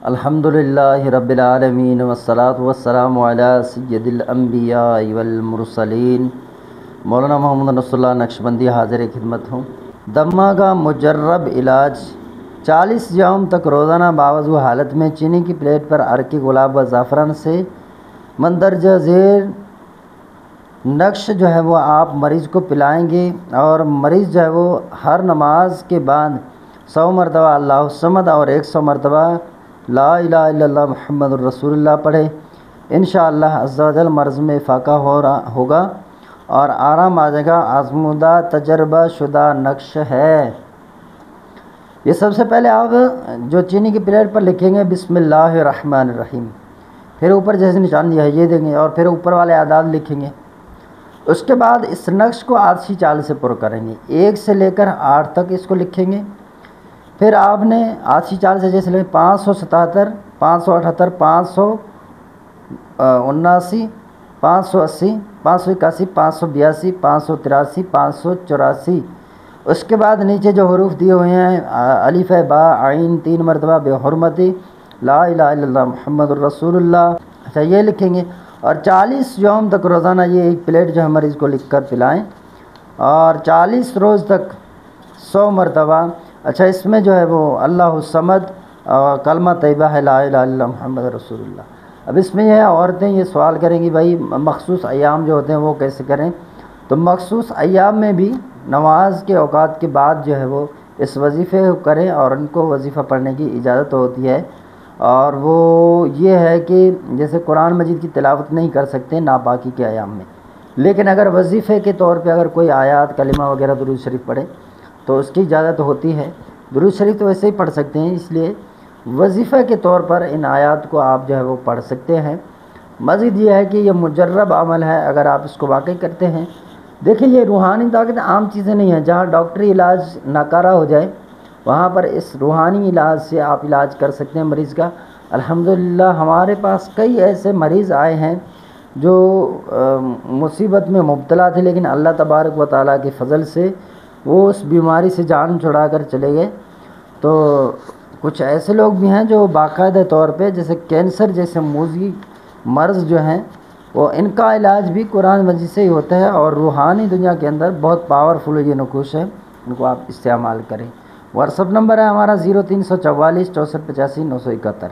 الحمدللہ رب العالمین والصلاة والسلام علی سید الانبیاء والمرسلین۔ مولانا محمد رسول اللہ نقشبندی حاضر خدمت ہوں۔ دمہ کا مجرب علاج 40 یوم تک روزانہ باوضو حالت میں چینی کی پلیٹ پر عرق گلاب و زعفران سے مندرجہ ذیل نقش جو ہے وہ آپ مریض کو پلائیں گے، اور مریض جو ہے وہ ہر نماز کے بعد 100 مرتبہ اللہ الصمد اور 100 مرتبہ لا الہ الا اللہ محمد الرسول اللہ پڑھے۔ انشاءاللہ عز و جل مرض میں افاقہ ہوگا اور آرام آ جائے گا۔ آزمودہ تجربہ شدہ نقش ہے۔ یہ سب سے پہلے آپ جو چینی کی پلیٹ پر لکھیں گے بسم اللہ الرحمن الرحیم، پھر اوپر جیسے نشان دیا ہے یہ دیں گے، اور پھر اوپر والے اعداد لکھیں گے۔ اس کے بعد اس نقش کو آدھی چال سے پر کریں گے، 1 سے لے کر 8 تک اس کو لکھیں گے۔ پھر آپ نے آدھی چال سے جیسے لیں 577 578 579 580 581 582 583 584۔ اس کے بعد نیچے جو حروف دیے ہوئے ہیں الف با عین 3 مرتبہ بے حرمتی لا الہ الا اللہ محمد الرسول اللہ، اچھا یہ لکھیں گے، اور 40 یوم تک روزانہ یہ ایک پلیٹ جو ہے مریض کو لکھ کر پلائیں، اور 40 روز تک 100 مرتبہ۔ اچھا اس میں جو ہے وہ اللہ الصمد کلمہ طیبہ ہے لا الہ الا اللہ محمد رسول اللہ۔ اب اس میں یہ ہے عورتیں یہ سوال کریں گی بھائی مخصوص ایام جو ہوتے ہیں وہ کیسے کریں، تو مخصوص ایام میں بھی نماز کے اوقات کے بعد جو ہے وہ اس وظیفے کو کریں، اور ان کو وظیفہ پڑھنے کی اجازت ہوتی ہے، اور وہ یہ ہے کہ جیسے قرآن مجید کی تلاوت نہیں کر سکتے ناپاکی کے ایام میں، لیکن اگر وظیفے کے طور پہ اگر کوئی آیات کلمہ وغیرہ درود شریف پڑھے تو اس کی اجازت ہوتی ہے۔ درود شریف تو ویسے ہی پڑھ سکتے ہیں، اس لیے وظیفہ کے طور پر ان آیات کو آپ جو ہے وہ پڑھ سکتے ہیں۔ مزید یہ ہے کہ یہ مجرب عمل ہے، اگر آپ اس کو واقعی کرتے ہیں۔ دیکھیں یہ روحانی طاقت عام چیزیں نہیں ہیں، جہاں ڈاکٹری علاج ناکارہ ہو جائے وہاں پر اس روحانی علاج سے آپ علاج کر سکتے ہیں مریض کا۔ الحمدللہ ہمارے پاس کئی ایسے مریض آئے ہیں جو مصیبت میں مبتلا تھے، لیکن اللہ تبارک و تعالیٰ کے فضل سے وہ اس بیماری سے جان چھڑا کر چلے گئے۔ تو کچھ ایسے لوگ بھی ہیں جو باقاعدہ طور پہ جیسے کینسر جیسے موذی مرض جو ہیں وہ ان کا علاج بھی قرآن مجید سے ہی ہوتا ہے، اور روحانی دنیا کے اندر بہت پاورفل یہ نقوش ہے، ان کو آپ استعمال کریں۔ واٹس ایپ نمبر ہے ہمارا 0344 64 85 971۔